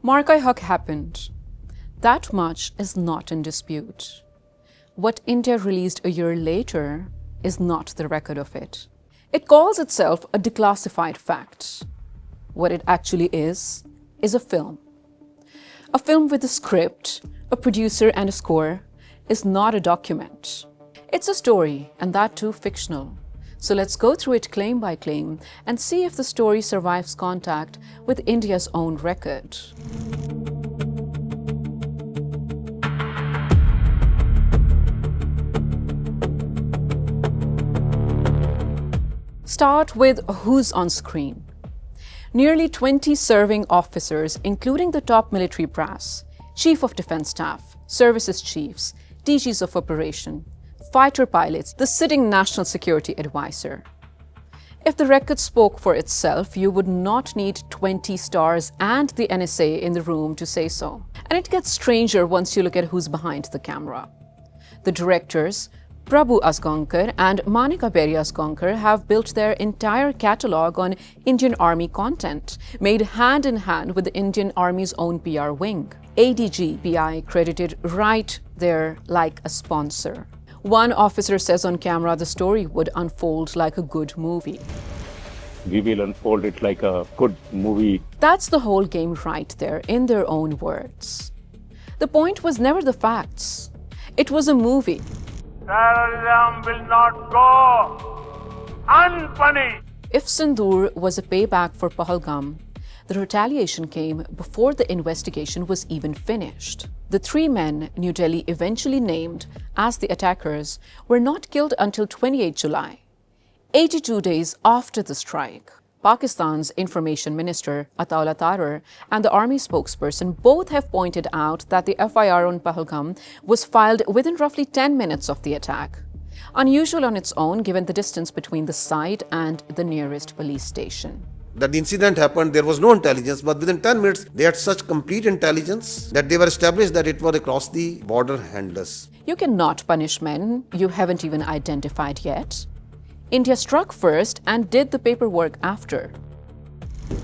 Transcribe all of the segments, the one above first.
Markai Haq happened. That much is not in dispute. What India released a year later is not the record of it. It calls itself a declassified fact. What it actually is a film. A film with a script, a producer and a score is not a document. It's a story, and that too fictional. So let's go through it claim by claim and see if the story survives contact with India's own record. Start with who's on screen. Nearly 20 serving officers, including the top military brass, Chief of Defence Staff, Services Chiefs, DGs of Operation, fighter pilots, the sitting National Security Advisor. If the record spoke for itself, you would not need 20 stars and the NSA in the room to say so. And it gets stranger once you look at who's behind the camera. The directors, Prabhu Asgankar and Manika Berry Asgankar, have built their entire catalogue on Indian Army content, made hand in hand with the Indian Army's own PR wing. ADG PI credited right there like a sponsor. One officer says on camera the story would unfold like a good movie. We will unfold it like a good movie. That's the whole game right there, in their own words. The point was never the facts. It was a movie. Terrorism will not go unpunished. If Sindoor was a payback for Pahalgam, the retaliation came before the investigation was even finished. The three men New Delhi eventually named as the attackers were not killed until 28 July, 82 days after the strike. Pakistan's Information Minister Ataullah Tarar and the Army spokesperson both have pointed out that the FIR on Pahalgam was filed within roughly 10 minutes of the attack. Unusual on its own given the distance between the site and the nearest police station. That the incident happened, there was no intelligence, but within 10 minutes, they had such complete intelligence that they were established that it was across the border handless. You cannot punish men you haven't even identified yet. India struck first and did the paperwork after.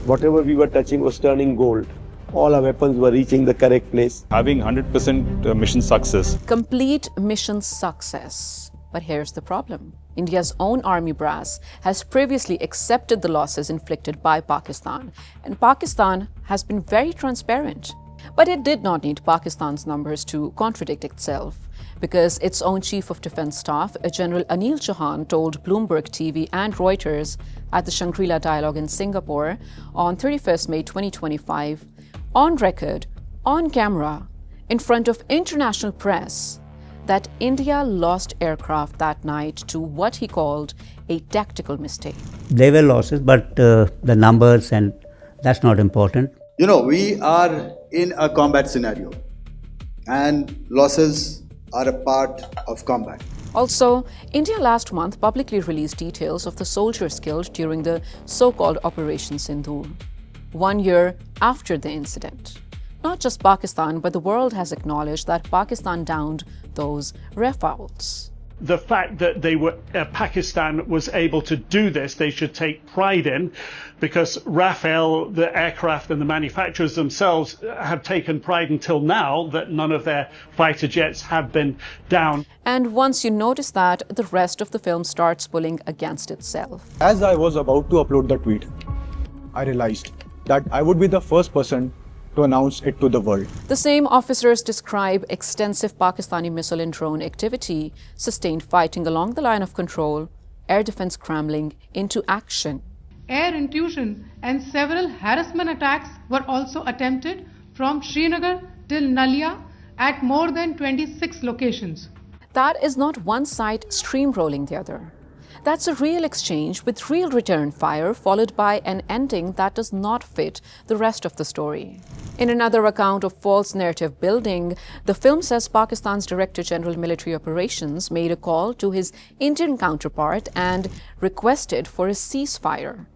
Whatever we were touching was turning gold. All our weapons were reaching the correct place. Having 100% mission success. Complete mission success. But here's the problem. India's own army brass has previously accepted the losses inflicted by Pakistan, and Pakistan has been very transparent. But it did not need Pakistan's numbers to contradict itself, because its own Chief of Defence Staff, General Anil Chauhan, told Bloomberg TV and Reuters at the Shangri-La Dialogue in Singapore on 31st May 2025, on record, on camera, in front of international press, that India lost aircraft that night to what he called a tactical mistake. There were losses, but the numbers, and that's not important. You know, we are in a combat scenario, and losses are a part of combat. Also, India last month publicly released details of the soldiers killed during the so-called Operation Sindoor, 1 year after the incident. Not just Pakistan, but the world has acknowledged that Pakistan downed those Rafales. The fact that Pakistan was able to do this, they should take pride in, because Rafale, the aircraft and the manufacturers themselves have taken pride until now that none of their fighter jets have been down. And once you notice that, the rest of the film starts pulling against itself. As I was about to upload the tweet, I realized that I would be the first person to announce it to the world. The same officers describe extensive Pakistani missile and drone activity, sustained fighting along the line of control, air defense scrambling into action. Air intrusion and several harassment attacks were also attempted from Srinagar till Nalia at more than 26 locations. That is not one side steamrolling the other. That's a real exchange with real return fire, followed by an ending that does not fit the rest of the story. In another account of false narrative building, the film says Pakistan's Director General Military Operations made a call to his Indian counterpart and requested for a ceasefire.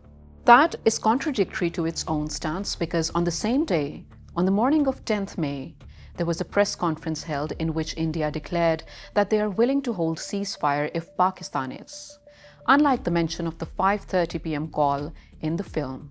That is contradictory to its own stance, because on the same day, on the morning of 10th May, there was a press conference held in which India declared that they are willing to hold ceasefire if Pakistan is, unlike the mention of the 5:30 p.m. call in the film.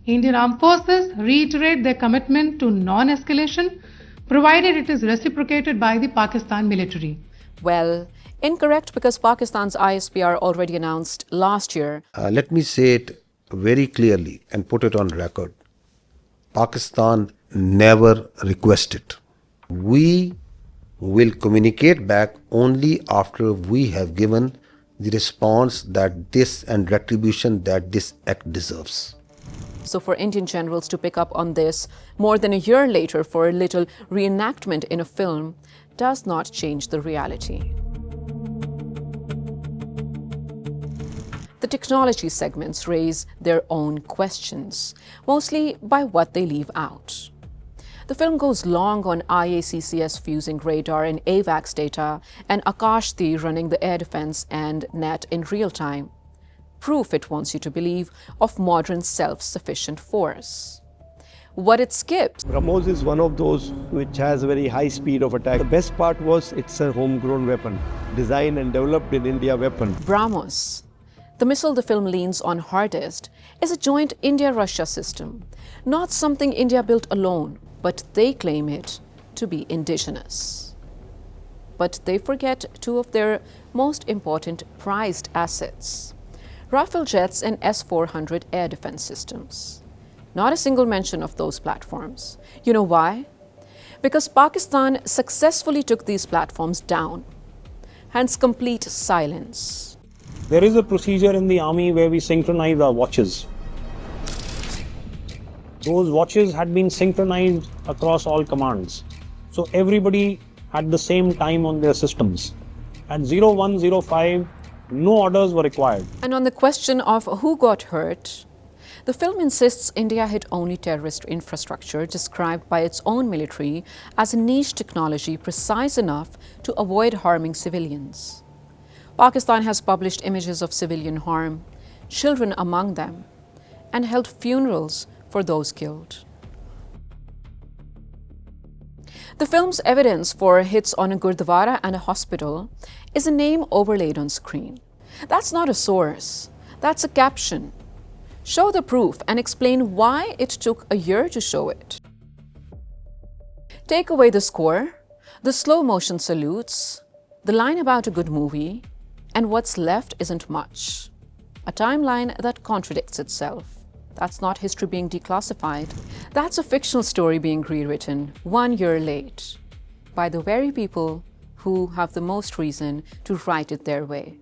Indian Armed Forces reiterate their commitment to non-escalation, provided it is reciprocated by the Pakistan military. Well, incorrect, because Pakistan's ISPR already announced last year. Let me say it very clearly and put it on record. Pakistan never requested. We will communicate back only after we have given the response that this and retribution that this act deserves. So for Indian generals to pick up on this more than a year later for a little reenactment in a film does not change the reality. The technology segments raise their own questions, mostly by what they leave out. The film goes long on IACCS fusing radar and AVAX data and Akash-T running the air defense and net in real time. Proof, it wants you to believe, of modern self-sufficient force. What it skips. BrahMos is one of those which has a very high speed of attack. The best part was it's a homegrown weapon, designed and developed in India weapon. BrahMos, the missile the film leans on hardest, is a joint India-Russia system, not something India built alone, but they claim it to be indigenous. But they forget two of their most important prized assets: Rafale jets and S-400 air defense systems. Not a single mention of those platforms. You know why? Because Pakistan successfully took these platforms down. Hence complete silence. There is a procedure in the army where we synchronize our watches. Those watches had been synchronized across all commands. So everybody had the same time on their systems. At 0105, no orders were required. And on the question of who got hurt, the film insists India hit only terrorist infrastructure described by its own military as a niche technology precise enough to avoid harming civilians. Pakistan has published images of civilian harm, children among them, and held funerals for those killed. The film's evidence for hits on a Gurdwara and a hospital is a name overlaid on screen. That's not a source, that's a caption. Show the proof and explain why it took a year to show it. Take away the score, the slow motion salutes, the line about a good movie, and what's left isn't much. A timeline that contradicts itself. That's not history being declassified. That's a fictional story being rewritten 1 year late by the very people who have the most reason to write it their way.